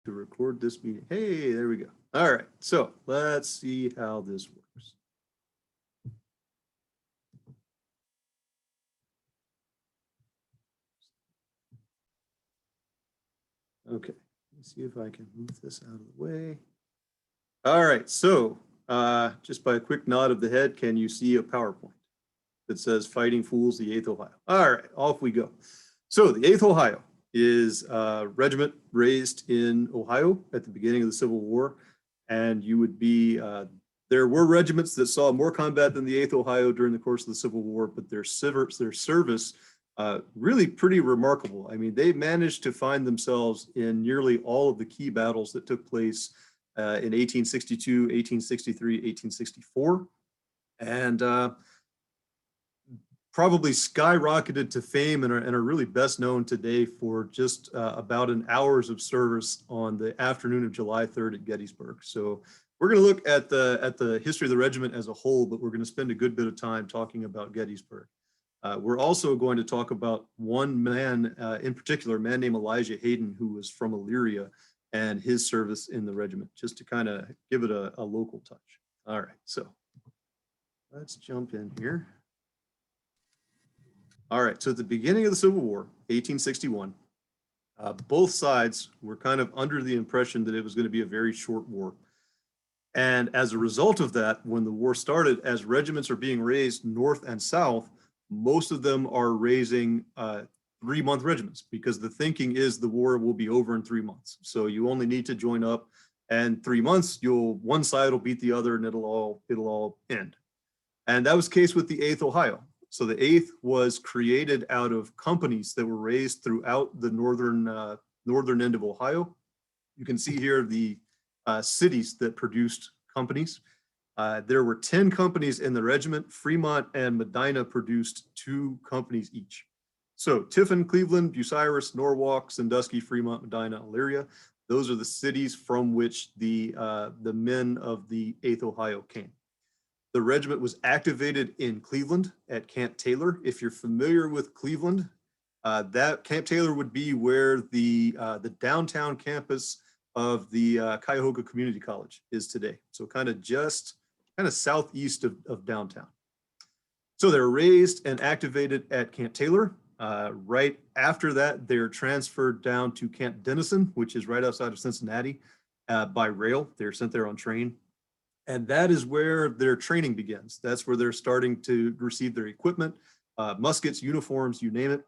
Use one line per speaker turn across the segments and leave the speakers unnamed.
to record this meeting. Hey, there we go. All right, so let's see how this works. Okay, let's see if I can move this out of the way. All right, so just by a quick nod of the head, can you see a PowerPoint that says Fighting Fools, the 8th Ohio? All right, off we go. So the 8th Ohio is a regiment raised in Ohio at the beginning of the Civil War. And you would be, there were regiments that saw more combat than the 8th Ohio during the course of the Civil War, but their service really pretty remarkable. I mean, they managed to find themselves in nearly all of the key battles that took place in 1862, 1863, 1864. And probably skyrocketed to fame and are really best known today for just about an hour's of service on the afternoon of July 3rd at Gettysburg. So we're going to look at the history of the regiment as a whole, but we're going to spend a good bit of time talking about Gettysburg. We're also going to talk about one man in particular, a man named Elijah Hayden, who was from Elyria, and his service in the regiment, just to kind of give it a local touch. All right, so let's jump in here. All right, so at the beginning of the Civil War, 1861, both sides were kind of under the impression that it was going to be a very short war. And as a result of that, when the war started, as regiments are being raised north and south, most of them are raising 3-month regiments because the thinking is the war will be over in 3 months. So you only need to join up, and 3 months, one side will beat the other, and it'll all end. And that was the case with the 8th Ohio. So the 8th was created out of companies that were raised throughout the northern end of Ohio. You can see here the cities that produced companies. There were 10 companies in the regiment. Fremont and Medina produced 2 companies each. So Tiffin, Cleveland, Bucyrus, Norwalk, Sandusky, Fremont, Medina, Elyria. Those are the cities from which the men of the 8th Ohio came. The regiment was activated in Cleveland at Camp Taylor. If you're familiar with Cleveland, that Camp Taylor would be where the downtown campus of the Cuyahoga Community College is today. So kind of southeast of downtown. So they're raised and activated at Camp Taylor. Right after that, they're transferred down to Camp Dennison, which is right outside of Cincinnati, by rail. They're sent there on train. And that is where their training begins. That's where they're starting to receive their equipment, muskets, uniforms, you name it.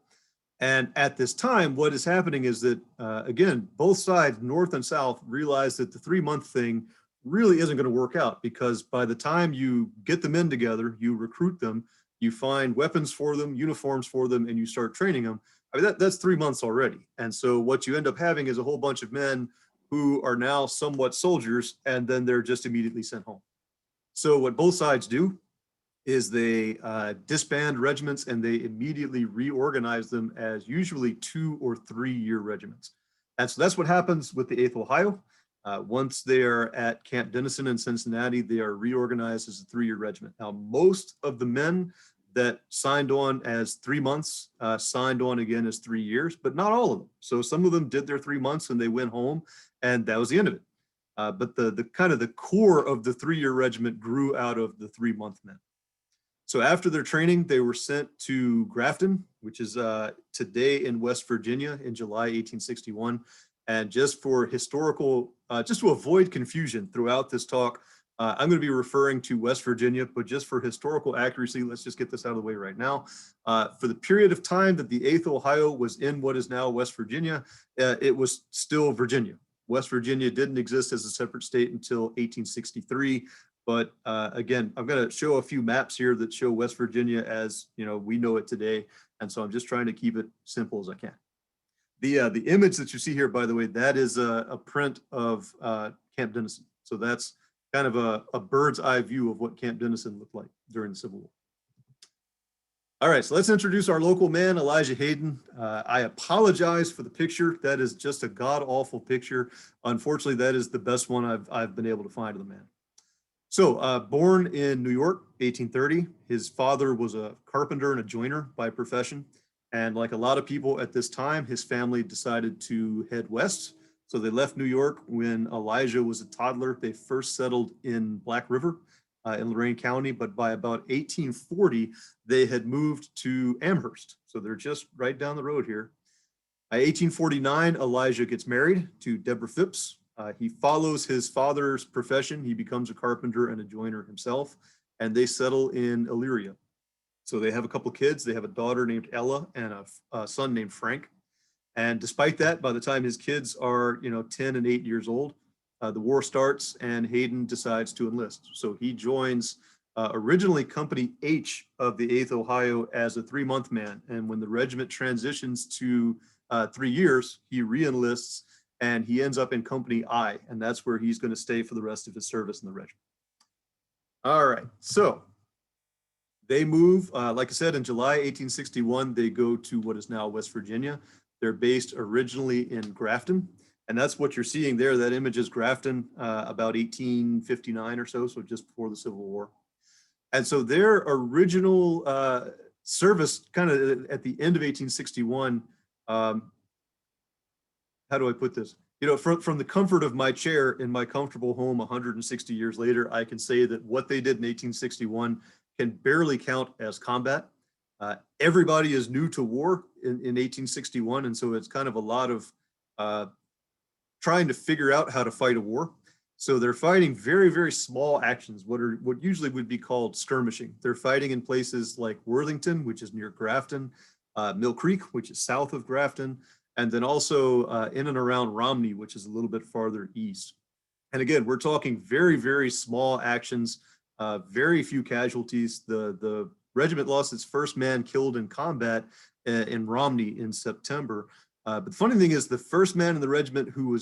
And at this time, what is happening is that, again, both sides, north and south, realize that the 3-month thing really isn't going to work out, because by the time you get the men together, you recruit them, you find weapons for them, uniforms for them, and you start training them. I mean, that's 3 months already. And so what you end up having is a whole bunch of men who are now somewhat soldiers, and then they're just immediately sent home. So what both sides do is they disband regiments, and they immediately reorganize them as usually 2- or 3-year regiments. And so that's what happens with the 8th Ohio. Once they are at Camp Dennison in Cincinnati, they are reorganized as a 3-year regiment. Now, most of the men that signed on as 3 months signed on again as 3 years, but not all of them. So some of them did their 3 months and they went home, and that was the end of it. But the kind of the core of the 3-year regiment grew out of the 3-month men. So after their training, they were sent to Grafton, which is today in West Virginia, in July 1861. And just for historical, just to avoid confusion throughout this talk, I'm going to be referring to West Virginia, but just for historical accuracy, let's just get this out of the way right now. For the period of time that the 8th Ohio was in what is now West Virginia, it was still Virginia. West Virginia didn't exist as a separate state until 1863. But again, I'm going to show a few maps here that show West Virginia as, we know it today. And so I'm just trying to keep it simple as I can. The image that you see here, by the way, that is a print of Camp Dennison. So that's kind of a bird's eye view of what Camp Dennison looked like during the Civil War. All right, so let's introduce our local man, Elijah Hayden. I apologize for the picture. That is just a god-awful picture. Unfortunately, that is the best one I've been able to find of the man. So born in New York, 1830, his father was a carpenter and a joiner by profession. And like a lot of people at this time, his family decided to head west. So they left New York when Elijah was a toddler. They first settled in Black River in Lorain County, but by about 1840, they had moved to Amherst. So they're just right down the road here. By 1849, Elijah gets married to Deborah Phipps. He follows his father's profession. He becomes a carpenter and a joiner himself, and they settle in Elyria. So they have a couple kids. They have a daughter named Ella and a son named Frank. And despite that, by the time his kids are, 10 and 8 years old, the war starts and Hayden decides to enlist. So he joins originally Company H of the 8th Ohio as a 3-month man. And when the regiment transitions to 3 years, he re-enlists and he ends up in Company I. And that's where he's going to stay for the rest of his service in the regiment. All right, so they move, like I said, in July 1861, they go to what is now West Virginia. They're based originally in Grafton, and that's what you're seeing there. That image is Grafton, about 1859 or so, so just before the Civil War. And so their original service, kind of at the end of 1861, how do I put this? From the comfort of my chair in my comfortable home 160 years later, I can say that what they did in 1861 can barely count as combat. Everybody is new to war in 1861, and so it's kind of a lot of trying to figure out how to fight a war. So they're fighting very, very small actions, what usually would be called skirmishing. They're fighting in places like Worthington, which is near Grafton, Mill Creek, which is south of Grafton, and then also in and around Romney, which is a little bit farther east. And again, we're talking very, very small actions, very few casualties. The regiment lost its first man killed in combat in Romney in September. But the funny thing is, the first man in the regiment who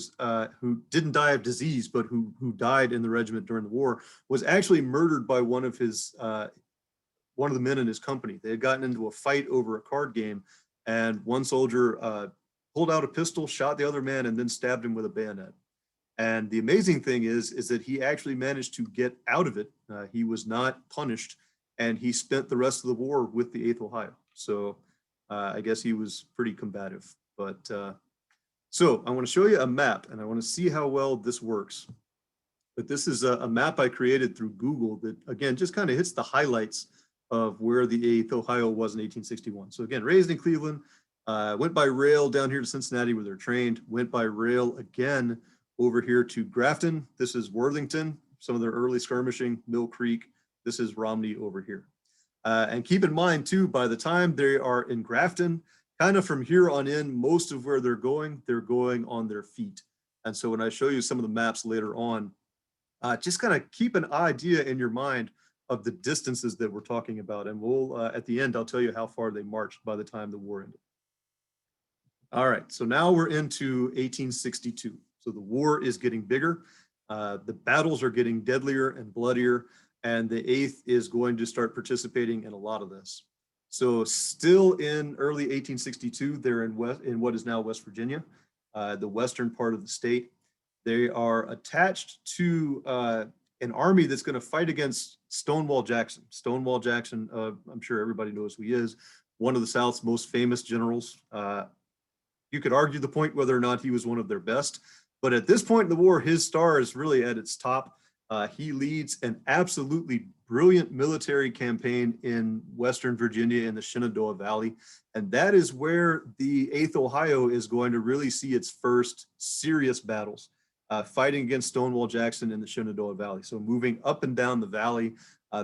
didn't die of disease, but who died in the regiment during the war, was actually murdered by one of the men in his company. They had gotten into a fight over a card game, and one soldier pulled out a pistol, shot the other man, and then stabbed him with a bayonet. And the amazing thing is that he actually managed to get out of it. He was not punished, and he spent the rest of the war with the 8th Ohio. So I guess he was pretty combative. But so I want to show you a map, and I want to see how well this works. But this is a map I created through Google that, again, just kind of hits the highlights of where the 8th Ohio was in 1861. So again, raised in Cleveland, went by rail down here to Cincinnati where they're trained, went by rail again over here to Grafton. This is Worthington, some of their early skirmishing, Mill Creek. This is Romney over here. And keep in mind too, by the time they are in Grafton, kind of from here on in, most of where they're going on their feet. And so when I show you some of the maps later on, just kind of keep an idea in your mind of the distances that we're talking about. And we'll, at the end, I'll tell you how far they marched by the time the war ended. All right, so now we're into 1862. So the war is getting bigger. The battles are getting deadlier and bloodier, and the 8th is going to start participating in a lot of this. So still in early 1862, they're in what is now West Virginia, the western part of the state. They are attached to an army that's going to fight against Stonewall Jackson. Stonewall Jackson, I'm sure everybody knows who he is, one of the South's most famous generals. You could argue the point whether or not he was one of their best, but at this point in the war, his star is really at its top. He leads an absolutely brilliant military campaign in Western Virginia in the Shenandoah Valley. And that is where the 8th Ohio is going to really see its first serious battles, fighting against Stonewall Jackson in the Shenandoah Valley. So moving up and down the valley,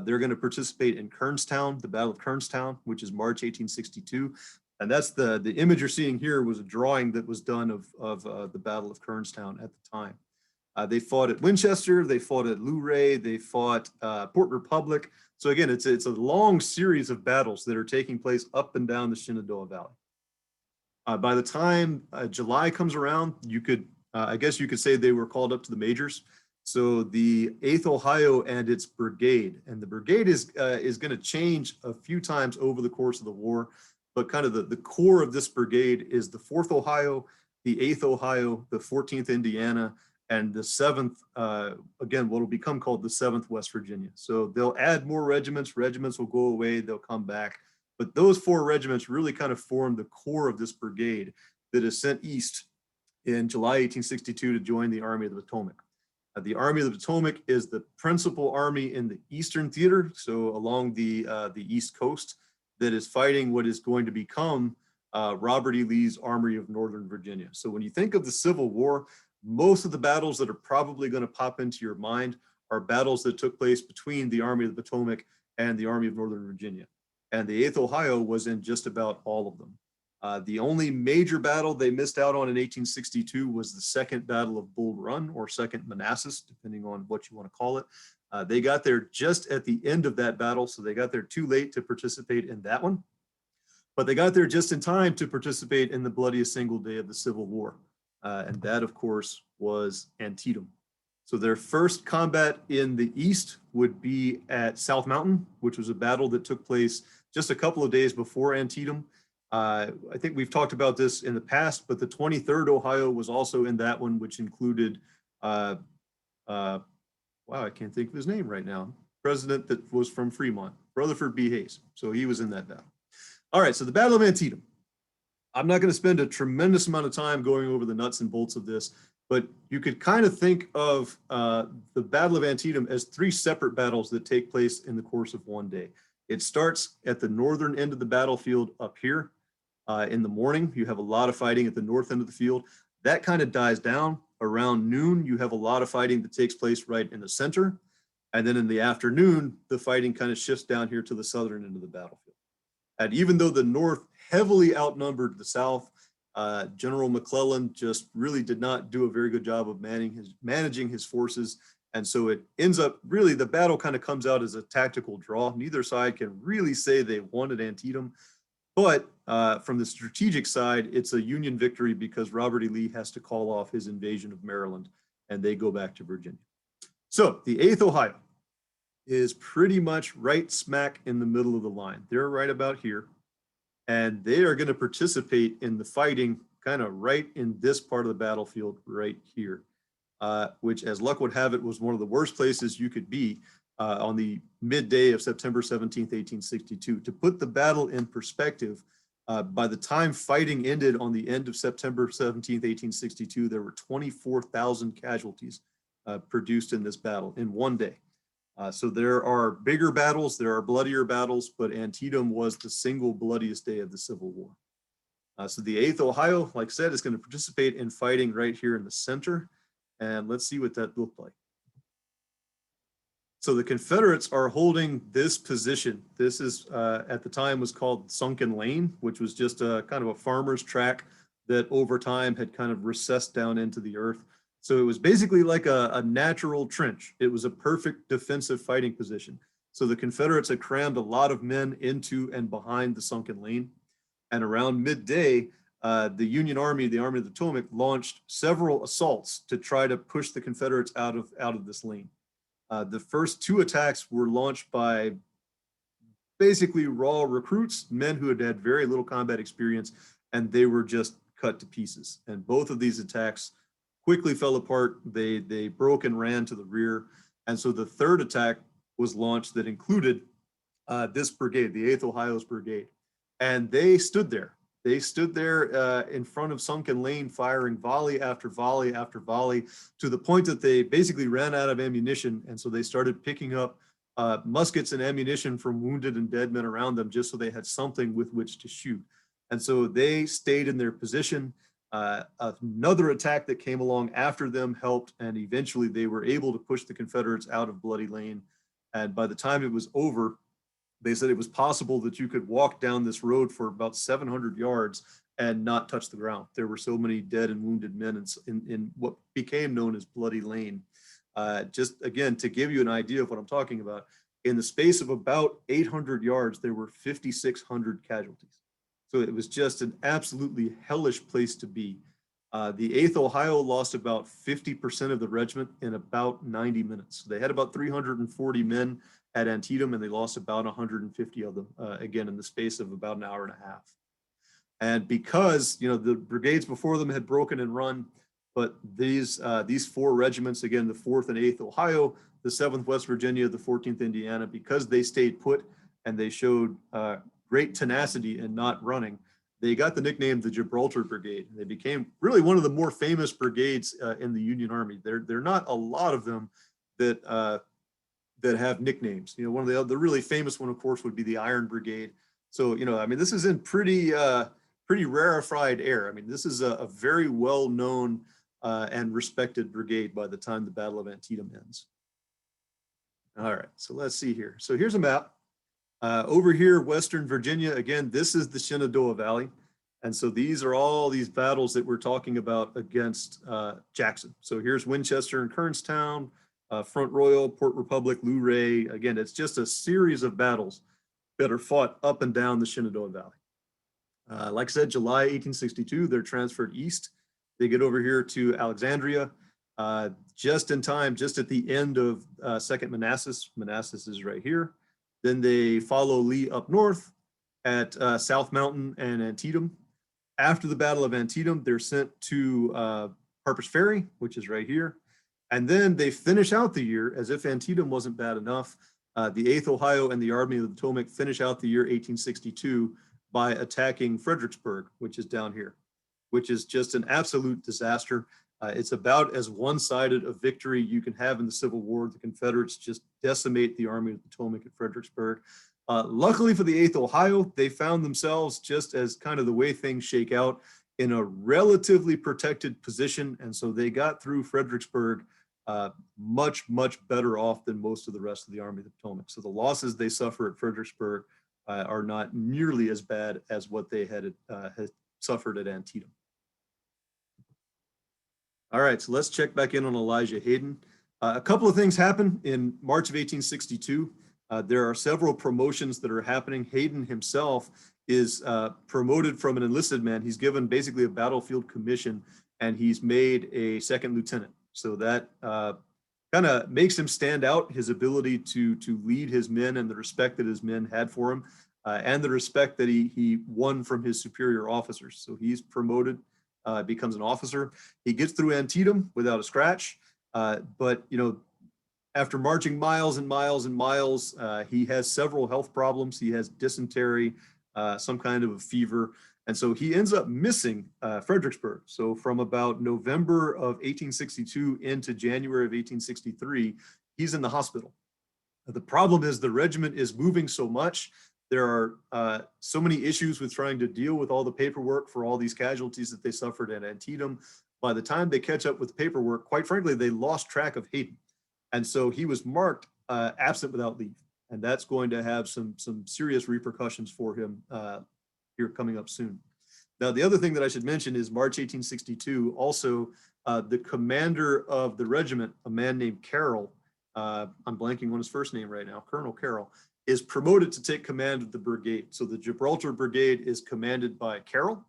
they're going to participate in Kernstown, the Battle of Kernstown, which is March 1862. And that's the image you're seeing here was a drawing that was done of the Battle of Kernstown at the time. They fought at Winchester, they fought at Luray, they fought Port Republic. So again, it's a long series of battles that are taking place up and down the Shenandoah Valley. By the time July comes around, I guess you could say they were called up to the majors. So the 8th Ohio and its brigade, and the brigade is going to change a few times over the course of the war, but kind of the core of this brigade is the 4th Ohio, the 8th Ohio, the 14th Indiana, and the 7th, again, what will become called the 7th West Virginia. So they'll add more regiments, regiments will go away, they'll come back. But those 4 regiments really kind of form the core of this brigade that is sent east in July 1862 to join the Army of the Potomac. The Army of the Potomac is the principal army in the Eastern Theater, so along the East Coast, that is fighting what is going to become Robert E. Lee's Army of Northern Virginia. So when you think of the Civil War, most of the battles that are probably going to pop into your mind are battles that took place between the Army of the Potomac and the Army of Northern Virginia. And the 8th Ohio was in just about all of them. The only major battle they missed out on in 1862 was the Second Battle of Bull Run, or Second Manassas, depending on what you want to call it. They got there just at the end of that battle, so they got there too late to participate in that one. But they got there just in time to participate in the bloodiest single day of the Civil War. And that, of course, was Antietam. So their first combat in the East would be at South Mountain, which was a battle that took place just a couple of days before Antietam. I think we've talked about this in the past, but the 23rd Ohio was also in that one, which included, wow, I can't think of his name right now, president that was from Fremont, Rutherford B. Hayes. So he was in that battle. All right, so the Battle of Antietam. I'm not going to spend a tremendous amount of time going over the nuts and bolts of this, but you could kind of think of the Battle of Antietam as 3 separate battles that take place in the course of one day. It starts at the northern end of the battlefield up here. In the morning, you have a lot of fighting at the north end of the field. That kind of dies down. Around noon, you have a lot of fighting that takes place right in the center. And then in the afternoon, the fighting kind of shifts down here to the southern end of the battlefield. And even though the North heavily outnumbered the South, General McClellan just really did not do a very good job of managing his forces. And so it ends up really, the battle kind of comes out as a tactical draw. Neither side can really say they won at Antietam. But from the strategic side, it's a Union victory because Robert E. Lee has to call off his invasion of Maryland, and they go back to Virginia. So the 8th Ohio is pretty much right smack in the middle of the line. They're right about here, and they are going to participate in the fighting kind of right in this part of the battlefield right here, which, as luck would have it, was one of the worst places you could be on the midday of September 17th, 1862. To put the battle in perspective, by the time fighting ended on the end of September 17th, 1862, there were 24,000 casualties produced in this battle in one day. So there are bigger battles, there are bloodier battles, but Antietam was the single bloodiest day of the Civil War. So the 8th Ohio, like I said, is going to participate in fighting right here in the center. And let's see what that looked like. So the Confederates are holding this position. This is, at the time, was called Sunken Lane, which was just a kind of a farmer's track that over time had kind of recessed down into the earth. So it was basically like a natural trench. It was a perfect defensive fighting position. So the Confederates had crammed a lot of men into and behind the Sunken Lane. And around midday, the Union Army, the Army of the Potomac, launched several assaults to try to push the Confederates out of this lane. The first 2 attacks were launched by basically raw recruits, men who had had very little combat experience, and they were just cut to pieces. And both of these attacks quickly fell apart. They broke and ran to the rear. And so the 3rd attack was launched that included this brigade, the 8th Ohio's brigade. And they stood there. They stood there in front of Sunken Lane, firing volley after volley after volley, to the point that they basically ran out of ammunition. And so they started picking up muskets and ammunition from wounded and dead men around them, just so they had something with which to shoot. And so they stayed in their position. Another attack that came along after them helped, and eventually they were able to push the Confederates out of Bloody Lane. And by the time it was over, they said it was possible that you could walk down this road for about 700 yards and not touch the ground. There were so many dead and wounded men in what became known as Bloody Lane. Just again, to give you an idea of what I'm talking about, in the space of about 800 yards, there were 5,600 casualties. So it was just an absolutely hellish place to be. The 8th Ohio lost about 50% of the regiment in about 90 minutes. They had about 340 men at Antietam, and they lost about 150 of them, again, in the space of about an hour and a half. And because, you know, the brigades before them had broken and run, but these 4 regiments, again, the 4th and 8th Ohio, the 7th West Virginia, the 14th Indiana, because they stayed put and they showed great tenacity in not running, they got the nickname the Gibraltar Brigade. They became really one of the more famous brigades in the Union Army. There are not a lot of them that that have nicknames. You know, one of the really famous one, of course, would be the Iron Brigade. So, you know, I mean, this is in pretty rarefied air. I mean, this is a very well-known and respected brigade by the time the Battle of Antietam ends. All right, so let's see here. So here's a map. Over here, Western Virginia, again, this is the Shenandoah Valley. And so these are all these battles that we're talking about against Jackson. So here's Winchester and Kernstown, Front Royal, Port Republic, Luray. Again, it's just a series of battles that are fought up and down the Shenandoah Valley. Like I said, July 1862, they're transferred east. They get over here to Alexandria, just in time, just at the end of Second Manassas. Manassas is right here. Then they follow Lee up north at South Mountain and Antietam. After the Battle of Antietam, they're sent to Harper's Ferry, which is right here. And then they finish out the year, as if Antietam wasn't bad enough, the 8th Ohio and the Army of the Potomac finish out the year 1862 by attacking Fredericksburg, which is down here, which is just an absolute disaster. It's about as one-sided a victory you can have in the Civil War. The Confederates just decimate the Army of the Potomac at Fredericksburg. Luckily for the 8th Ohio, they found themselves, just as kind of the way things shake out, in a relatively protected position. And so they got through Fredericksburg much better off than most of the rest of the Army of the Potomac. So the losses they suffer at Fredericksburg are not nearly as bad as what they had suffered at Antietam. All right, so let's check back in on Elijah Hayden. A couple of things happen in March of 1862. There are several promotions that are happening. Hayden himself is promoted from an enlisted man. He's given basically a battlefield commission, and he's made a second lieutenant. So that kind of makes him stand out, his ability to lead his men and the respect that his men had for him, and the respect that he won from his superior officers. So he's promoted, becomes an officer. He gets through Antietam without a scratch, but you know, after marching miles and miles and miles, he has several health problems. He has dysentery, some kind of a fever. And so he ends up missing Fredericksburg. So from about November of 1862 into January of 1863, he's in the hospital. The problem is the regiment is moving so much. There are so many issues with trying to deal with all the paperwork for all these casualties that they suffered at Antietam. By the time they catch up with the paperwork, quite frankly, they lost track of Hayden. And so he was marked absent without leave. And that's going to have some serious repercussions for him here coming up soon. Now, the other thing that I should mention is March 1862, also the commander of the regiment, a man named Carroll, I'm blanking on his first name right now, Colonel Carroll, is promoted to take command of the brigade. So the Gibraltar Brigade is commanded by Carroll,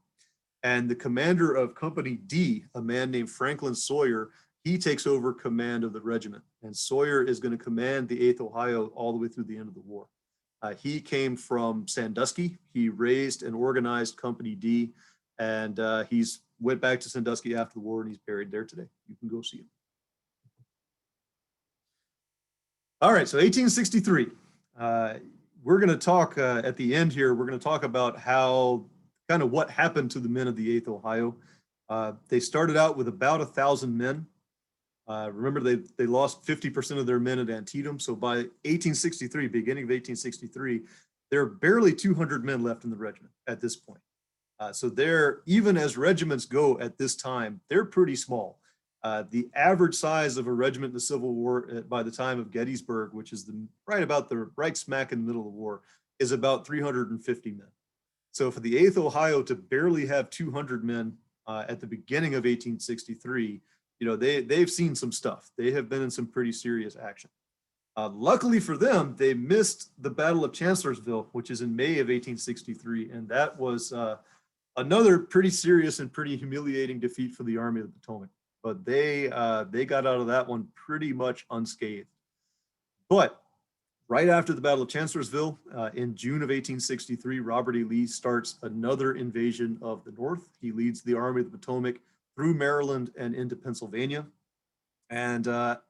and the commander of Company D, a man named Franklin Sawyer, he takes over command of the regiment. And Sawyer is going to command the 8th Ohio all the way through the end of the war. He came from Sandusky. He raised and organized Company D, and he's went back to Sandusky after the war, and he's buried there today. You can go see him. All right, so 1863. We're going to talk at the end here, we're going to talk about how, kind of what happened to the men of the 8th Ohio. They started out with about 1,000 men. Remember, they lost 50% of their men at Antietam. So by 1863, beginning of 1863, there are barely 200 men left in the regiment at this point. So they're, even as regiments go at this time, they're pretty small. The average size of a regiment in the Civil War by the time of Gettysburg, which is right smack in the middle of the war, is about 350 men. So for the 8th Ohio to barely have 200 men at the beginning of 1863, you know, they've seen some stuff. They have been in some pretty serious action. Luckily for them, they missed the Battle of Chancellorsville, which is in May of 1863, and that was another pretty serious and pretty humiliating defeat for the Army of the Potomac. But they got out of that one pretty much unscathed. But right after the Battle of Chancellorsville, in June of 1863, Robert E. Lee starts another invasion of the North. He leads the Army of the Potomac through Maryland and into Pennsylvania. And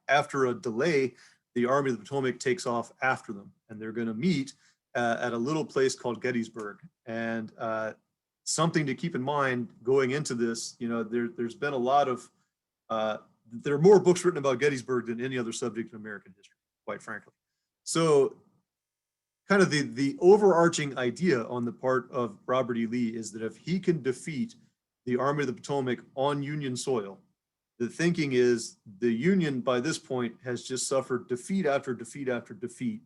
after a delay, the Army of the Potomac takes off after them. And they're going to meet at a little place called Gettysburg. And something to keep in mind going into this. You know, there's been a lot of, there are more books written about Gettysburg than any other subject in American history, quite frankly. So kind of the overarching idea on the part of Robert E. Lee is that if he can defeat the Army of the Potomac on Union soil, the thinking is the Union by this point has just suffered defeat after defeat after defeat.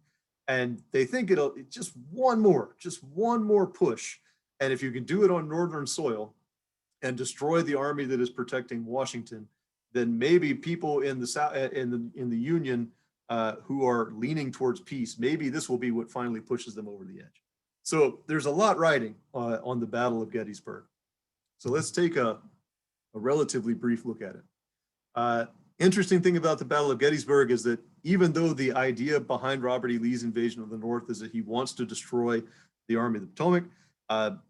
And they think it's just one more push. And if you can do it on Northern soil and destroy the army that is protecting Washington, then maybe people in the South, in the Union who are leaning towards peace, maybe this will be what finally pushes them over the edge. So there's a lot riding on the Battle of Gettysburg. So let's take a relatively brief look at it. Interesting thing about the Battle of Gettysburg is that even though the idea behind Robert E. Lee's invasion of the North is that he wants to destroy the Army of the Potomac,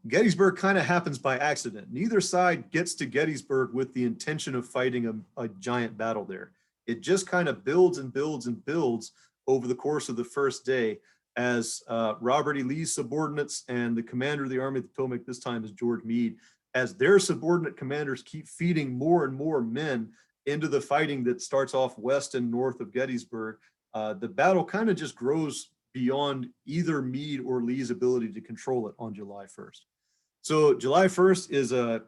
Gettysburg kind of happens by accident. Neither side gets to Gettysburg with the intention of fighting a giant battle there. It just kind of builds and builds and builds over the course of the first day as Robert E. Lee's subordinates and the commander of the Army of the Potomac, this time is George Meade, as their subordinate commanders keep feeding more and more men into the fighting that starts off west and north of Gettysburg, the battle kind of just grows beyond either Meade or Lee's ability to control it on July 1st. So July 1st is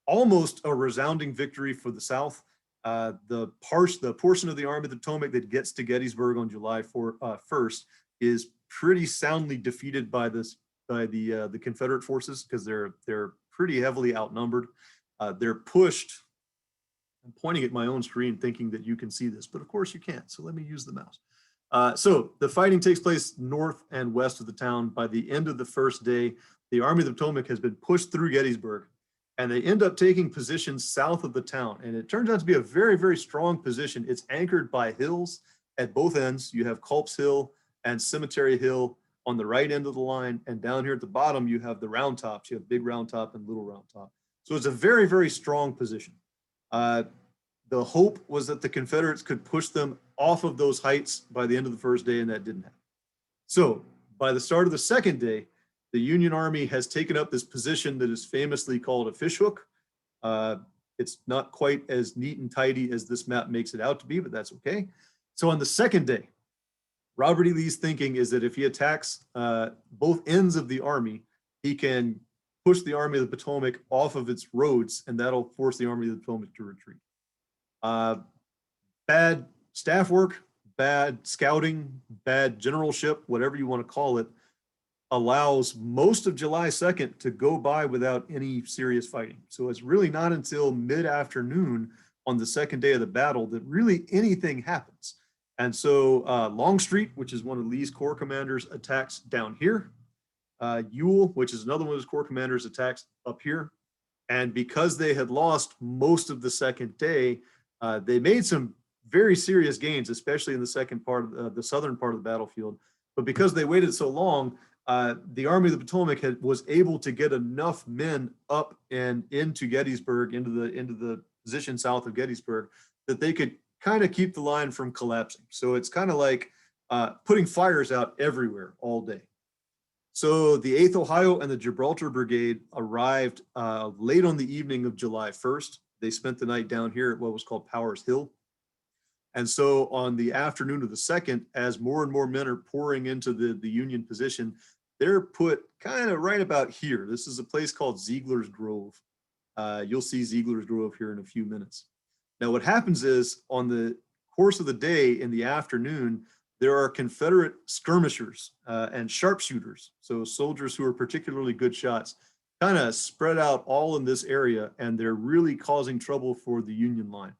almost a resounding victory for the South. The portion of the Army of the Potomac that gets to Gettysburg on July 1st is pretty soundly defeated by the Confederate forces because they're pretty heavily outnumbered. They're pushed. I'm pointing at my own screen thinking that you can see this, but of course you can't. So let me use the mouse. So the fighting takes place north and west of the town. By the end of the first day, the Army of the Potomac has been pushed through Gettysburg, and they end up taking positions south of the town. And it turns out to be a very, very strong position. It's anchored by hills at both ends. You have Culp's Hill and Cemetery Hill on the right end of the line. And down here at the bottom, you have the Round Tops. You have Big Round Top and Little Round Top. So it's a very, very strong position. The hope was that the Confederates could push them off of those heights by the end of the first day, and that didn't happen. So by the start of the second day, the Union Army has taken up this position that is famously called a fishhook. It's not quite as neat and tidy as this map makes it out to be, but that's okay. So on the second day, Robert E. Lee's thinking is that if he attacks both ends of the army, he can push the Army of the Potomac off of its roads, and that'll force the Army of the Potomac to retreat. Bad staff work, bad scouting, bad generalship, whatever you want to call it, allows most of July 2nd to go by without any serious fighting. So it's really not until mid-afternoon on the second day of the battle that really anything happens. And so Longstreet, which is one of Lee's corps commanders, attacks down here. Ewell, which is another one of his corps commanders, attacks up here. And because they had lost most of the second day, they made some very serious gains, especially in the second part of the southern part of the battlefield. But because they waited so long, the Army of the Potomac was able to get enough men up and into Gettysburg, into the position south of Gettysburg, that they could kind of keep the line from collapsing. So it's kind of like putting fires out everywhere all day. So the 8th Ohio and the Gibraltar Brigade arrived late on the evening of July 1st. They spent the night down here at what was called Powers Hill. And so on the afternoon of the 2nd, as more and more men are pouring into the Union position, they're put kind of right about here. This is a place called Ziegler's Grove. You'll see Ziegler's Grove here in a few minutes. Now what happens is on the course of the day in the afternoon, there are Confederate skirmishers and sharpshooters, so soldiers who are particularly good shots, kind of spread out all in this area, and they're really causing trouble for the Union line.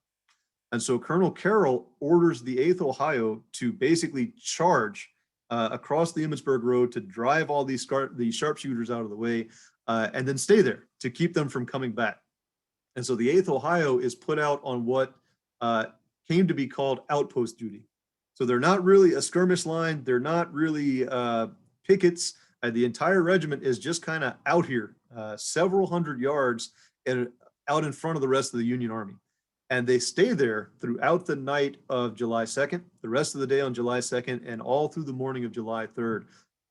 And so Colonel Carroll orders the 8th Ohio to basically charge across the Emmitsburg Road to drive all these sharpshooters out of the way and then stay there to keep them from coming back. And so the 8th Ohio is put out on what came to be called outpost duty. So they're not really a skirmish line. They're not really pickets. The entire regiment is just kind of out here, several hundred yards and out in front of the rest of the Union Army. And they stay there throughout the night of July 2nd, the rest of the day on July 2nd, and all through the morning of July 3rd.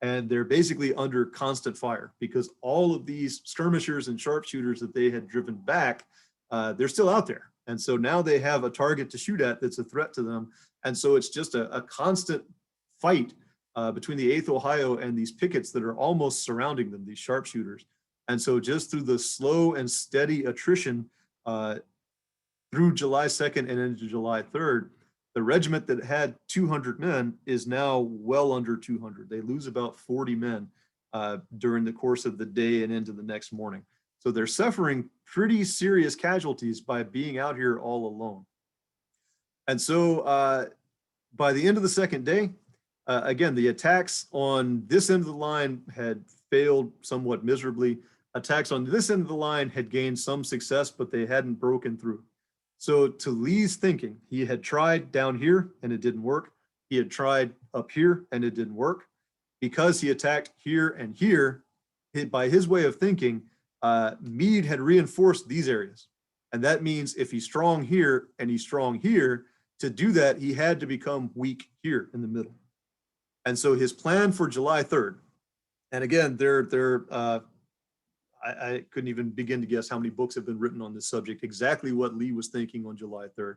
and they're basically under constant fire because all of these skirmishers and sharpshooters that they had driven back, they're still out there. And so now they have a target to shoot at that's a threat to them. And so it's just a constant fight between the 8th Ohio and these pickets that are almost surrounding them, these sharpshooters. And so just through the slow and steady attrition through July 2nd and into July 3rd, the regiment that had 200 men is now well under 200. They lose about 40 men during the course of the day and into the next morning. So they're suffering pretty serious casualties by being out here all alone. And so by the end of the second day, again, the attacks on this end of the line had failed somewhat miserably. Attacks on this end of the line had gained some success, but they hadn't broken through. So to Lee's thinking, he had tried down here and it didn't work. He had tried up here and it didn't work. Because he attacked here and here, by his way of thinking, Meade had reinforced these areas. And that means if he's strong here and he's strong here, to do that, he had to become weak here in the middle. And so his plan for July 3rd, and again, I couldn't even begin to guess how many books have been written on this subject, exactly what Lee was thinking on July 3rd.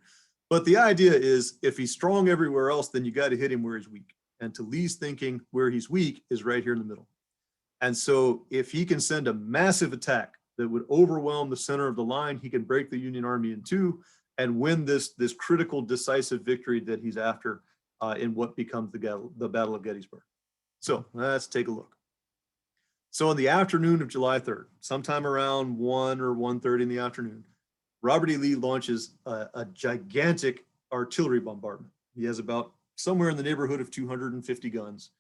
But the idea is if he's strong everywhere else, then you got to hit him where he's weak. And to Lee's thinking, where he's weak is right here in the middle. And so if he can send a massive attack that would overwhelm the center of the line, he can break the Union Army in two and win this critical, decisive victory that he's after in what becomes the Battle of Gettysburg. So let's take a look. So in the afternoon of July 3rd, sometime around 1 or 1:30 in the afternoon, Robert E. Lee launches a gigantic artillery bombardment. He has about somewhere in the neighborhood of 250 guns.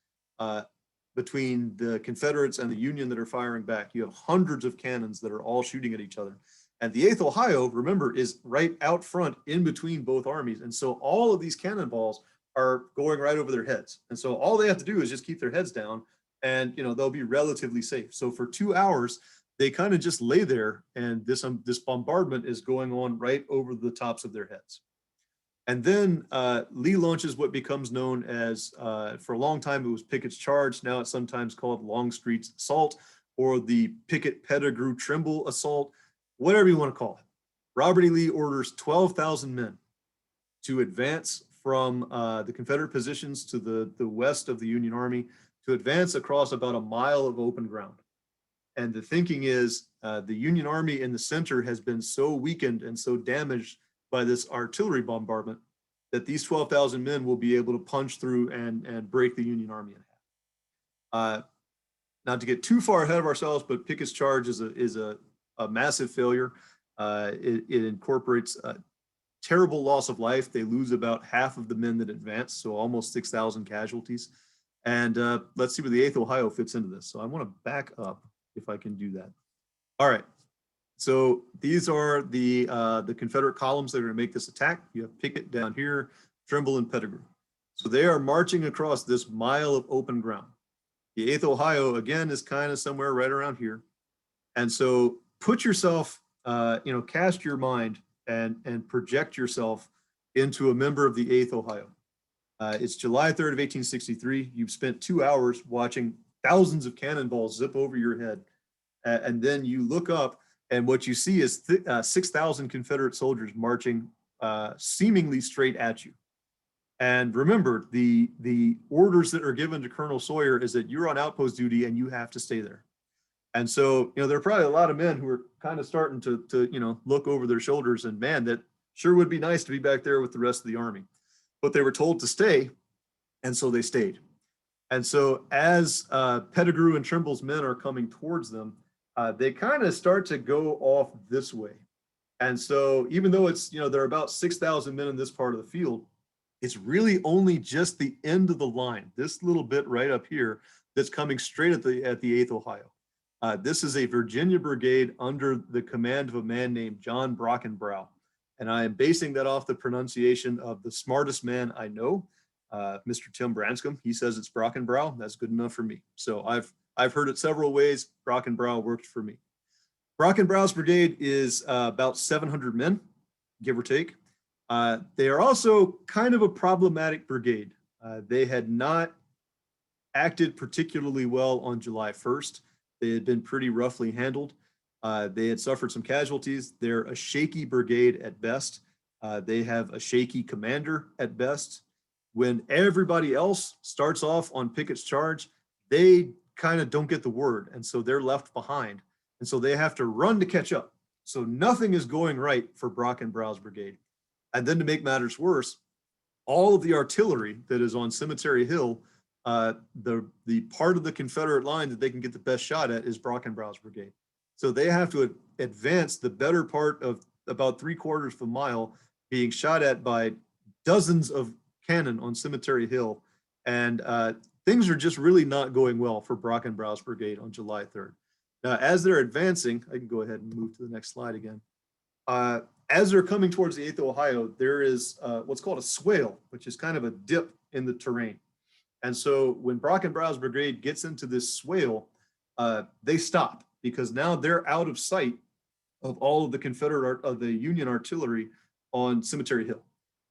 Between the Confederates and the Union that are firing back, you have hundreds of cannons that are all shooting at each other. And the 8th Ohio, remember, is right out front in between both armies. And so all of these cannonballs are going right over their heads. And so all they have to do is just keep their heads down and, you know, they'll be relatively safe. So for 2 hours, they kind of just lay there and this bombardment is going on right over the tops of their heads. And then Lee launches what becomes known as, for a long time, it was Pickett's Charge. Now it's sometimes called Longstreet's Assault or the Pickett-Pettigrew-Trimble Assault, whatever you want to call it. Robert E. Lee orders 12,000 men to advance from the Confederate positions to the west of the Union Army, to advance across about a mile of open ground. And the thinking is the Union Army in the center has been so weakened and so damaged by this artillery bombardment that these 12,000 men will be able to punch through and break the Union Army in half. Not to get too far ahead of ourselves, but Pickett's Charge is a massive failure. It incorporates a terrible loss of life. They lose about half of the men that advance, so almost 6,000 casualties. And let's see where the 8th Ohio fits into this. So I want to back up if I can do that. All right. So these are the Confederate columns that are going to make this attack. You have Pickett down here, Trimble and Pettigrew. So they are marching across this mile of open ground. The 8th Ohio, again, is kind of somewhere right around here. And so put yourself, cast your mind and project yourself into a member of the 8th Ohio. It's July 3rd of 1863. You've spent 2 hours watching thousands of cannonballs zip over your head. And then you look up and what you see is 6,000 Confederate soldiers marching seemingly straight at you. And remember, the orders that are given to Colonel Sawyer is that you're on outpost duty and you have to stay there. And so, there are probably a lot of men who are kind of starting to look over their shoulders and, man, that sure would be nice to be back there with the rest of the army. But they were told to stay, and so they stayed. And so as Pettigrew and Trimble's men are coming towards them, they kind of start to go off this way. And so even though it's, there are about 6,000 men in this part of the field, it's really only just the end of the line, this little bit right up here, that's coming straight at the 8th Ohio. This is a Virginia brigade under the command of a man named John Brockenbrough. And I am basing that off the pronunciation of the smartest man I know, Mr. Tim Branscombe. He says it's Brockenbrough. That's good enough for me. So I've heard it several ways. Brockenbrough worked for me. Brockenbrough's brigade is about 700 men, give or take. They are also kind of a problematic brigade. They had not acted particularly well on July 1st. They had been pretty roughly handled. They had suffered some casualties. They're a shaky brigade at best. They have a shaky commander at best. When everybody else starts off on Pickett's charge, they kind of don't get the word, and so they're left behind. And so they have to run to catch up. So nothing is going right for Brockenbraugh's brigade. And then to make matters worse, all of the artillery that is on Cemetery Hill, the part of the Confederate line that they can get the best shot at is Brockenbraugh's brigade. So they have to advance the better part of about 3/4 of a mile, being shot at by dozens of cannon on Cemetery Hill. And things are just really not going well for Brockenbraugh's brigade on July 3rd. Now, as they're advancing, I can go ahead and move to the next slide again. As they're coming towards the 8th Ohio, there is what's called a swale, which is kind of a dip in the terrain. And so when Brockenbraugh's brigade gets into this swale, they stop because now they're out of sight of all of the the Union artillery on Cemetery Hill.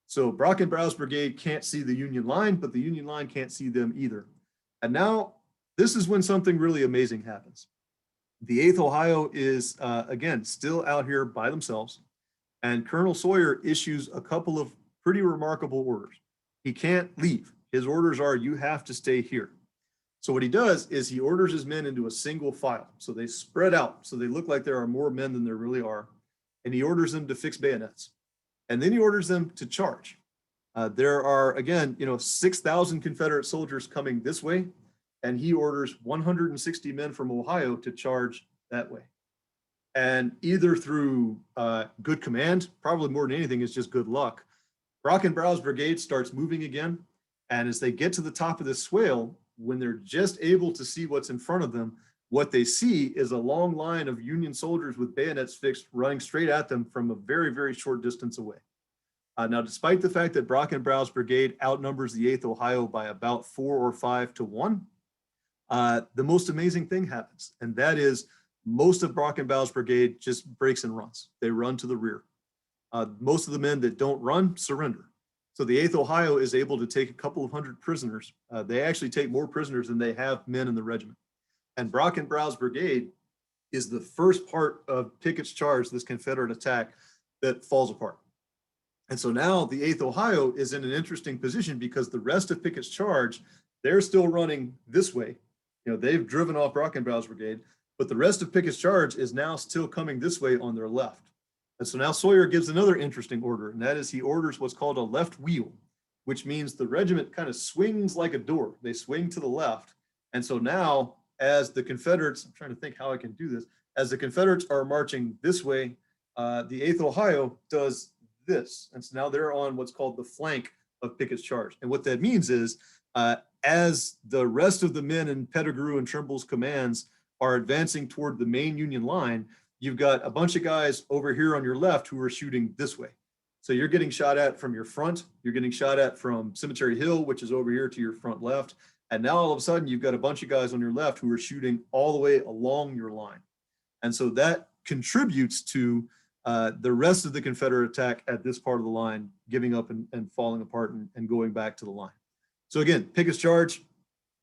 So Brockenbraugh's brigade can't see the Union line, but the Union line can't see them either. And now this is when something really amazing happens. The 8th Ohio is, again, still out here by themselves. And Colonel Sawyer issues a couple of pretty remarkable orders. He can't leave. His orders are, you have to stay here. So what he does is he orders his men into a single file. So they spread out. So they look like there are more men than there really are. And he orders them to fix bayonets. And then he orders them to charge. There are, again, 6,000 Confederate soldiers coming this way. And he orders 160 men from Ohio to charge that way. And either through good command, probably more than anything, is just good luck, Brockenbraugh's brigade starts moving again. And as they get to the top of this swale, when they're just able to see what's in front of them, what they see is a long line of Union soldiers with bayonets fixed running straight at them from a very, very short distance away. Now, despite the fact that Brockenbraugh's brigade outnumbers the 8th Ohio by about 4 or 5 to 1, the most amazing thing happens, and that is most of Brockenbraugh's brigade just breaks and runs. They run to the rear. Most of the men that don't run surrender. So the 8th Ohio is able to take a couple of hundred prisoners. They actually take more prisoners than they have men in the regiment. And Brockenbraugh's brigade is the first part of Pickett's charge, this Confederate attack, that falls apart. And so now the 8th Ohio is in an interesting position because the rest of Pickett's charge, they're still running this way. They've driven off Brockenbraugh's brigade, but the rest of Pickett's charge is now still coming this way on their left. And so now Sawyer gives another interesting order, and that is he orders what's called a left wheel, which means the regiment kind of swings like a door. They swing to the left. And so now as the Confederates, I'm trying to think how I can do this, as the Confederates are marching this way, the 8th Ohio does this. And so now they're on what's called the flank of Pickett's charge. And what that means is as the rest of the men in Pettigrew and Trimble's commands are advancing toward the main Union line, you've got a bunch of guys over here on your left who are shooting this way. So you're getting shot at from your front, you're getting shot at from Cemetery Hill, which is over here to your front left. And now all of a sudden you've got a bunch of guys on your left who are shooting all the way along your line. And so that contributes to the rest of the Confederate attack at this part of the line, giving up and falling apart and going back to the line. So again, Pickett's charge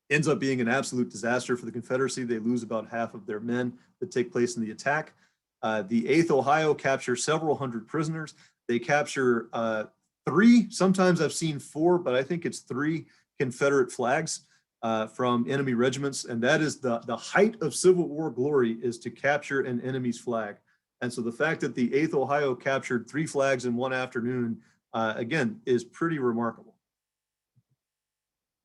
ends up being an absolute disaster for the Confederacy. They lose about half of their men that take place in the attack. The 8th Ohio captures several hundred prisoners. They capture 3, sometimes I've seen 4, but I think it's 3 Confederate flags from enemy regiments. And that is the height of Civil War glory, is to capture an enemy's flag. And so the fact that the 8th Ohio captured 3 flags in one afternoon, again, is pretty remarkable.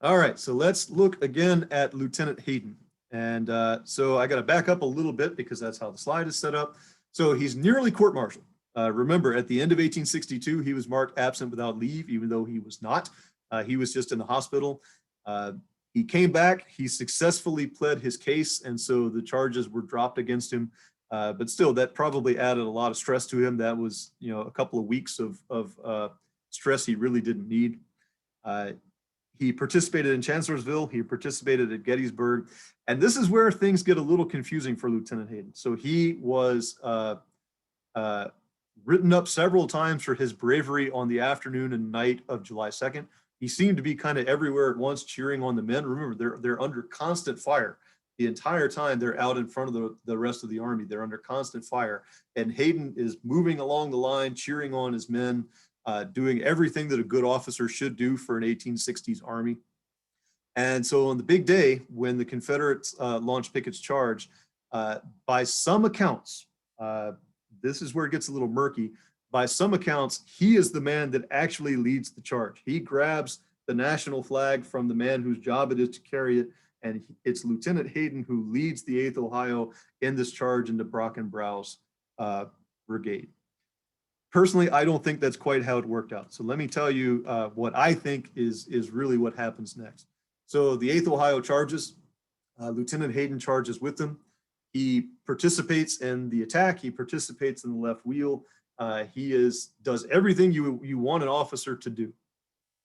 All right, so let's look again at Lieutenant Hayden. And so I got to back up a little bit because that's how the slide is set up. So he's nearly court-martialed. Remember, at the end of 1862, he was marked absent without leave, even though he was not. He was just in the hospital. He came back, he successfully pled his case, and so the charges were dropped against him. But still, that probably added a lot of stress to him. That was, a couple of weeks of stress he really didn't need. He participated in Chancellorsville. He participated at Gettysburg. And this is where things get a little confusing for Lieutenant Hayden. So he was written up several times for his bravery on the afternoon and night of July 2nd. he seemed to be kind of everywhere at once, cheering on the men. Remember, they're under constant fire. The entire time they're out in front of the rest of the army. They're under constant fire. And Hayden is moving along the line, cheering on his men, doing everything that a good officer should do for an 1860s army. And so on the big day, when the Confederates launched Pickett's charge, by some accounts, this is where it gets a little murky. By some accounts, he is the man that actually leads the charge. He grabs the national flag from the man whose job it is to carry it, and it's Lieutenant Hayden who leads the 8th Ohio in this charge into Brockenbrow's brigade. Personally, I don't think that's quite how it worked out. So let me tell you what I think is really what happens next. So the 8th Ohio charges, Lieutenant Hayden charges with them. He participates in the attack. He participates in the left wheel. He does everything you want an officer to do.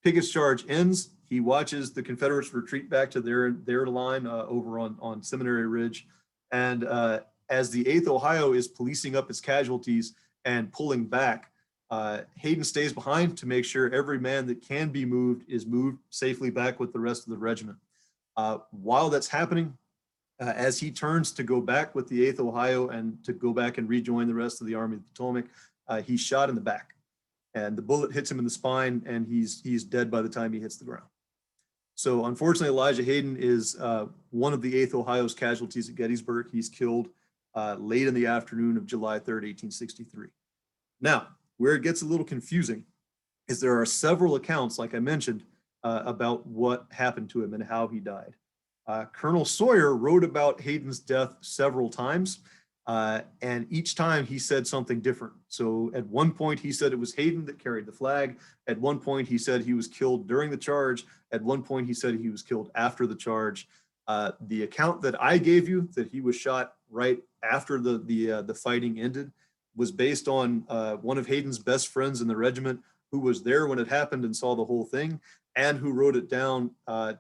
Pickett's charge ends. He watches the Confederates retreat back to their line over on Seminary Ridge. And as the 8th Ohio is policing up its casualties and pulling back, Hayden stays behind to make sure every man that can be moved is moved safely back with the rest of the regiment. While that's happening, as he turns to go back with the 8th Ohio and to go back and rejoin the rest of the Army of the Potomac, he's shot in the back. And the bullet hits him in the spine, and he's dead by the time he hits the ground. So unfortunately, Elijah Hayden is one of the 8th Ohio's casualties at Gettysburg. He's killed late in the afternoon of July 3rd, 1863. Now, where it gets a little confusing is there are several accounts, like I mentioned, about what happened to him and how he died. Colonel Sawyer wrote about Hayden's death several times, and each time he said something different. So at one point he said it was Hayden that carried the flag. At one point he said he was killed during the charge. At one point he said he was killed after the charge. The account that I gave you, that he was shot right after the fighting ended, was based on one of Hayden's best friends in the regiment, who was there when it happened and saw the whole thing, and who wrote it down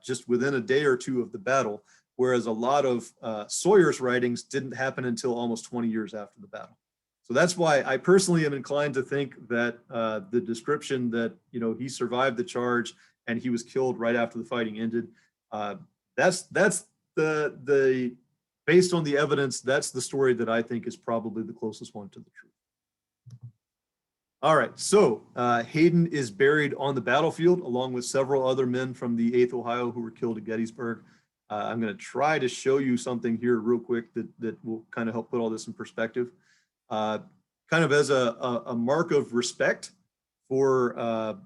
just within a day or two of the battle, whereas a lot of Sawyer's writings didn't happen until almost 20 years after the battle. So that's why I personally am inclined to think that the description that, you know, he survived the charge and he was killed right after the fighting ended, that's the based on the evidence, that's the story that I think is probably the closest one to the truth. All right, so Hayden is buried on the battlefield along with several other men from the 8th Ohio who were killed at Gettysburg. I'm going to try to show you something here real quick that will kind of help put all this in perspective. Kind of as a mark of respect for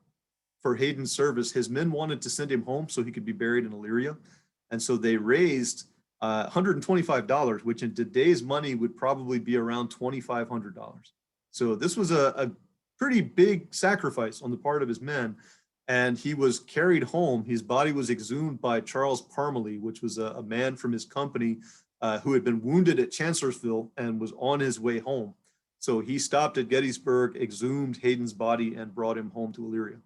Hayden's service, his men wanted to send him home so he could be buried in Elyria. And so they raised $125, which in today's money would probably be around $2,500. So this was a pretty big sacrifice on the part of his men. And he was carried home. His body was exhumed by Charles Parmalee, which was a man from his company who had been wounded at Chancellorsville and was on his way home. So he stopped at Gettysburg, exhumed Hayden's body, and brought him home to Elyria.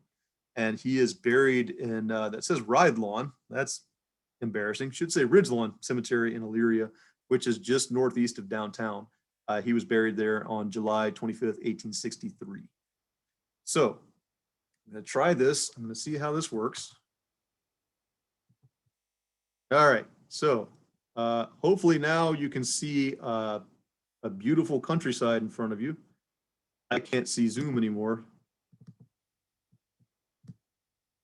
And he is buried in, that says Ride Lawn. That's embarrassing. Should say Ridge Lawn Cemetery in Elyria, which is just northeast of downtown. He was buried there on July 25th, 1863. So I'm going to try this. I'm going to see how this works. All right. So hopefully now you can see a beautiful countryside in front of you. I can't see Zoom anymore.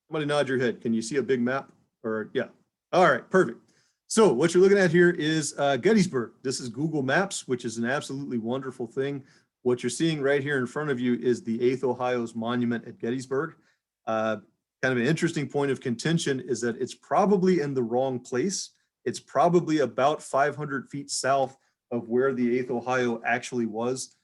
Somebody nod your head. Can you see a big map? Or yeah. All right, perfect. So what you're looking at here is Gettysburg. This is Google Maps, which is an absolutely wonderful thing. What you're seeing right here in front of you is the 8th Ohio's monument at Gettysburg. Kind of an interesting point of contention is that it's probably in the wrong place. It's probably about 500 feet south of where the 8th Ohio actually was,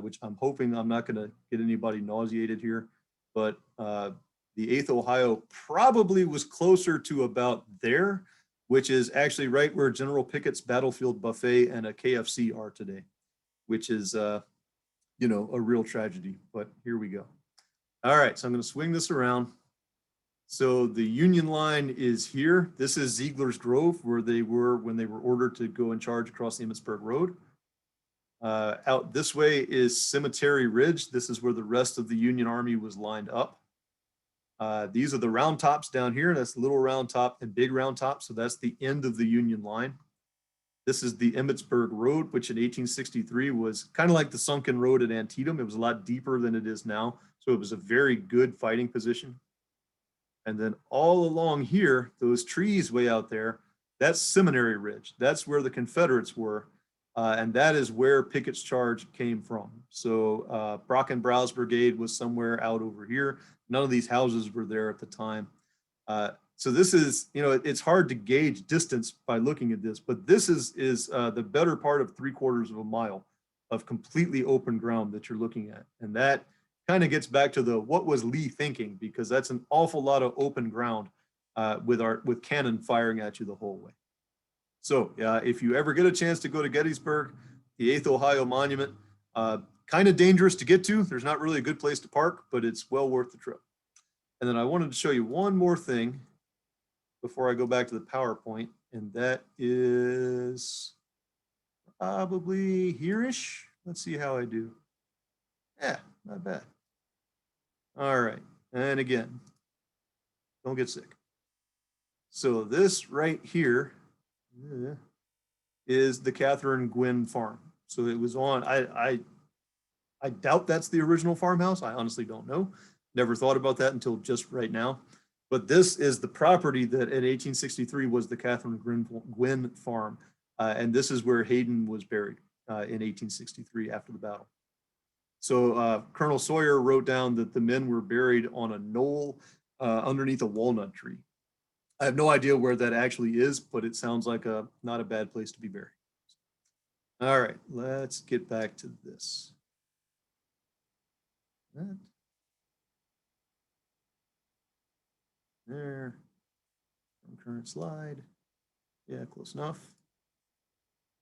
which I'm hoping I'm not going to get anybody nauseated here. But the 8th Ohio probably was closer to about there, which is actually right where General Pickett's Battlefield Buffet and a KFC are today, which is, you know, a real tragedy, but here we go. All right, so I'm going to swing this around. So the Union line is here. This is Ziegler's Grove, where they were when they were ordered to go in charge across the Emmitsburg Road. Out this way is Cemetery Ridge. This is where the rest of the Union Army was lined up. These are the round tops down here. That's little round top and big round top. So that's the end of the Union line. This is the Emmitsburg Road, which in 1863 was kind of like the sunken road at Antietam. It was a lot deeper than it is now. So it was a very good fighting position. And then all along here, those trees way out there, that's Seminary Ridge. That's where the Confederates were. And that is where Pickett's charge came from. So Brockenbrow's brigade was somewhere out over here. None of these houses were there at the time. So this is, you know, it's hard to gauge distance by looking at this, but this is the better part of 3/4 of a mile of completely open ground that you're looking at. And that kind of gets back to the, what was Lee thinking? Because that's an awful lot of open ground with cannon firing at you the whole way. So if you ever get a chance to go to Gettysburg, the 8th Ohio Monument, kind of dangerous to get to. There's not really a good place to park, but it's well worth the trip. And then I wanted to show you one more thing before I go back to the PowerPoint, and that is probably here-ish. Let's see how I do. Yeah, not bad. All right, and again, don't get sick. So this right here is the Catherine Gwynn farm. So it was on, I doubt that's the original farmhouse. I honestly don't know. Never thought about that until just right now. But this is the property that in 1863 was the Catherine Gwynn farm. And this is where Hayden was buried in 1863 after the battle. So Colonel Sawyer wrote down that the men were buried on a knoll underneath a walnut tree. I have no idea where that actually is, but it sounds like not a bad place to be buried. All right, let's get back to this. There, current slide. Yeah, close enough.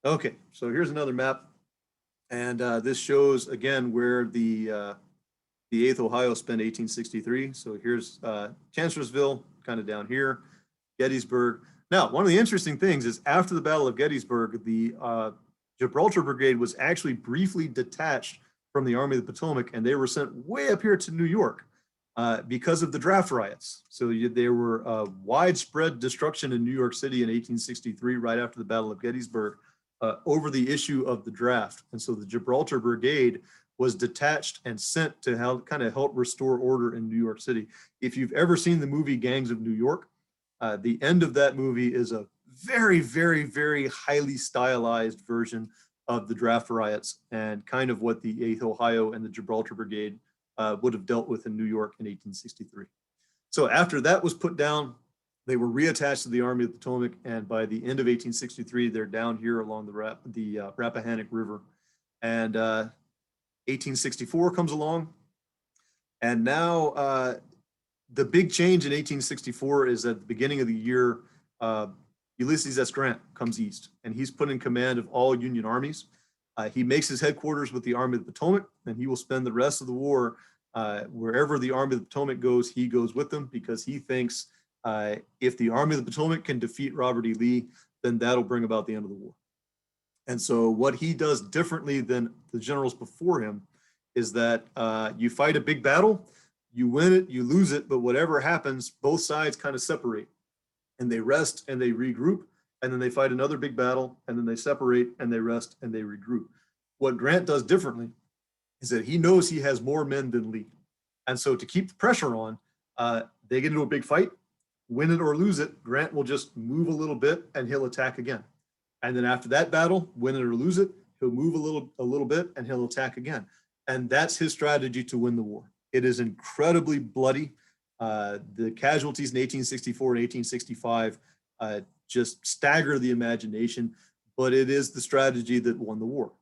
Okay, so here's another map. And this shows, again, where the 8th Ohio spent 1863. So here's Chancellorsville, kind of down here, Gettysburg. Now, one of the interesting things is after the Battle of Gettysburg, the Gibraltar Brigade was actually briefly detached from the Army of the Potomac, and they were sent way up here to New York because of the draft riots. So there were widespread destruction in New York City in 1863, right after the Battle of Gettysburg, over the issue of the draft. And so the Gibraltar Brigade was detached and sent to kind of help restore order in New York City. If you've ever seen the movie Gangs of New York, the end of that movie is a very, very, very highly stylized version of the draft riots and kind of what the 8th Ohio and the Gibraltar Brigade would have dealt with in New York in 1863. So after that was put down, they were reattached to the Army of the Potomac, and by the end of 1863, they're down here along the Rappahannock River. And 1864 comes along, and now the big change in 1864 is at the beginning of the year, Ulysses S. Grant comes east, and he's put in command of all Union armies. He makes his headquarters with the Army of the Potomac, and he will spend the rest of the war wherever the Army of the Potomac goes, he goes with them, because he thinks if the Army of the Potomac can defeat Robert E. Lee, then that'll bring about the end of the war. And so what he does differently than the generals before him is that you fight a big battle, you win it, you lose it, but whatever happens, both sides kind of separate, and they rest and they regroup, and then they fight another big battle, and then they separate and they rest and they regroup. What Grant does differently is that he knows he has more men than Lee. And so to keep the pressure on, they get into a big fight, win it or lose it, Grant will just move a little bit and he'll attack again. And then after that battle, win it or lose it, he'll move a little bit and he'll attack again. And that's his strategy to win the war. It is incredibly bloody. The casualties in 1864 and 1865 just stagger the imagination, but it is the strategy that won the war.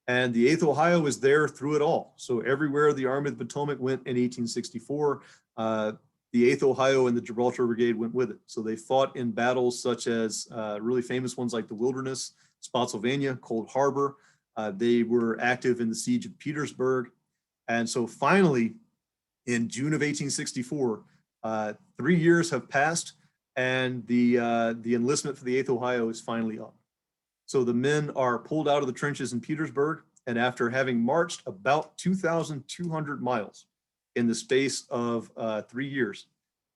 And the 8th Ohio is there through it all. So everywhere the Army of the Potomac went in 1864, the 8th Ohio and the Gibraltar Brigade went with it. So they fought in battles such as really famous ones like the Wilderness, Spotsylvania, Cold Harbor. They were active in the siege of Petersburg. And so finally, in June of 1864, 3 years have passed, and the enlistment for the 8th Ohio is finally up. So the men are pulled out of the trenches in Petersburg, and after having marched about 2,200 miles in the space of 3 years,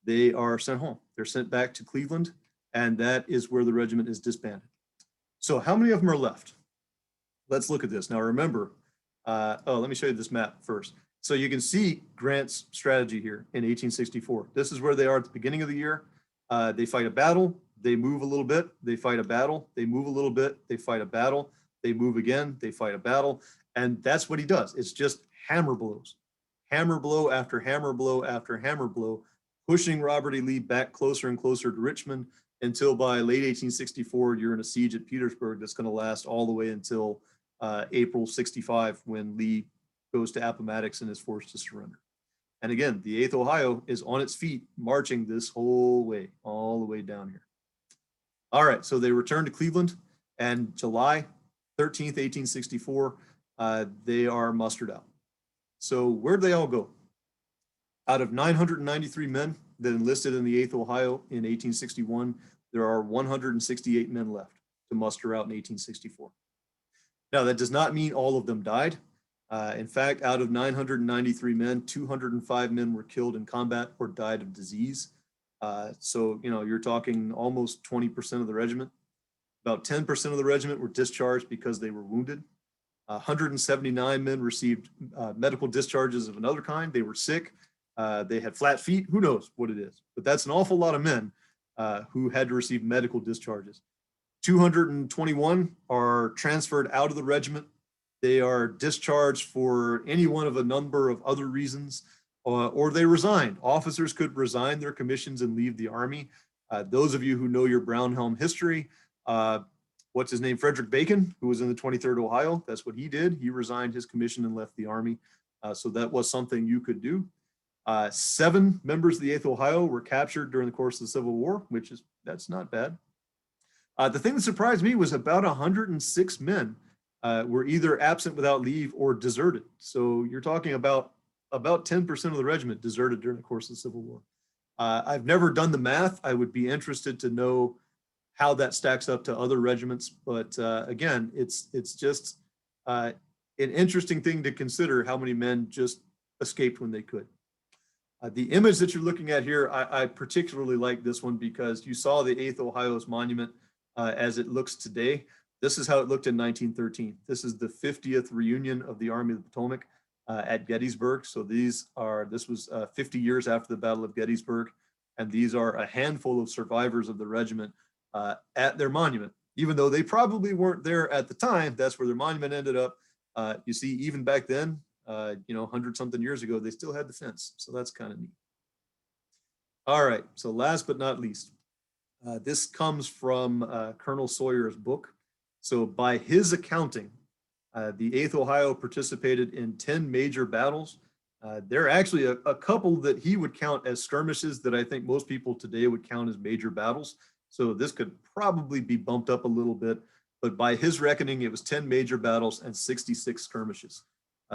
they are sent home. They're sent back to Cleveland, and that is where the regiment is disbanded. So how many of them are left? Let's look at this. Now remember, let me show you this map first. So you can see Grant's strategy here in 1864. This is where they are at the beginning of the year. They fight a battle, they move a little bit, they fight a battle, they move a little bit, they fight a battle, they move again, they fight a battle. And that's what he does. It's just hammer blows. Hammer blow after hammer blow after hammer blow, pushing Robert E. Lee back closer and closer to Richmond until by late 1864, you're in a siege at Petersburg that's going to last all the way until April 65, when Lee goes to Appomattox and is forced to surrender. And again, the 8th Ohio is on its feet, marching this whole way, all the way down here. All right, so they return to Cleveland, and July 13th, 1864, they are mustered out. So where'd they all go? Out of 993 men that enlisted in the 8th Ohio in 1861, there are 168 men left to muster out in 1864. Now, that does not mean all of them died. In fact, out of 993 men, 205 men were killed in combat or died of disease. So, you're talking almost 20% of the regiment. About 10% of the regiment were discharged because they were wounded. 179 men received medical discharges of another kind. They were sick. They had flat feet. Who knows what it is? But that's an awful lot of men who had to receive medical discharges. 221 are transferred out of the regiment. They are discharged for any one of a number of other reasons, or they resign. Officers could resign their commissions and leave the Army. Those of you who know your Brown Helm history, what's his name? Frederick Bacon, who was in the 23rd Ohio. That's what he did. He resigned his commission and left the Army. So that was something you could do. 7 members of the 8th Ohio were captured during the course of the Civil War, that's not bad. The thing that surprised me was about 106 men were either absent without leave or deserted. So you're talking about 10% of the regiment deserted during the course of the Civil War. I've never done the math. I would be interested to know how that stacks up to other regiments. But again, it's just an interesting thing to consider how many men just escaped when they could. The image that you're looking at here, I particularly like this one because you saw the 8th Ohio's monument as it looks today. This is how it looked in 1913. This is the 50th reunion of the Army of the Potomac at Gettysburg. So this was 50 years after the Battle of Gettysburg. And these are a handful of survivors of the regiment at their monument. Even though they probably weren't there at the time, that's where their monument ended up. You see, even back then, 100-something years ago, they still had the fence. So that's kind of neat. All right, so last but not least, this comes from Colonel Sawyer's book. So by his accounting, the 8th Ohio participated in 10 major battles. There are actually a couple that he would count as skirmishes that I think most people today would count as major battles. So this could probably be bumped up a little bit, but by his reckoning, it was 10 major battles and 66 skirmishes.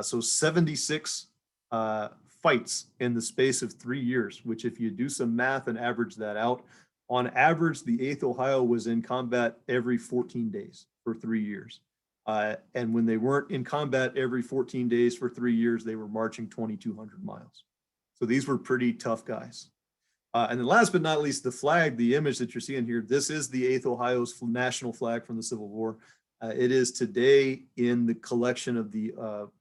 So 76 fights in the space of 3 years, which if you do some math and average that out, on average, the 8th Ohio was in combat every 14 days for 3 years. And when they weren't in combat every 14 days for 3 years, they were marching 2,200 miles. So these were pretty tough guys. And then last but not least, the flag, the image that you're seeing here, this is the 8th Ohio's national flag from the Civil War. It is today in the collection of the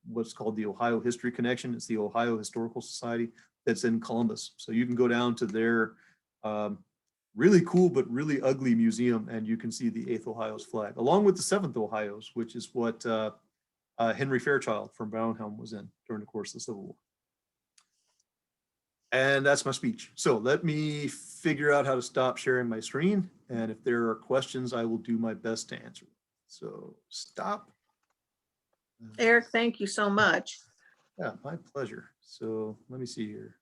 what's called the Ohio History Connection. It's the Ohio Historical Society that's in Columbus. So you can go down to their really cool but really ugly museum, and you can see the 8th Ohio's flag, along with the 7th Ohio's, which is what Henry Fairchild from Brown Helm was in during the course of the Civil War. And that's my speech. So let me figure out how to stop sharing my screen. And if there are questions, I will do my best to answer. So stop.
Eric, thank you so much.
Yeah, my pleasure. So let me see here.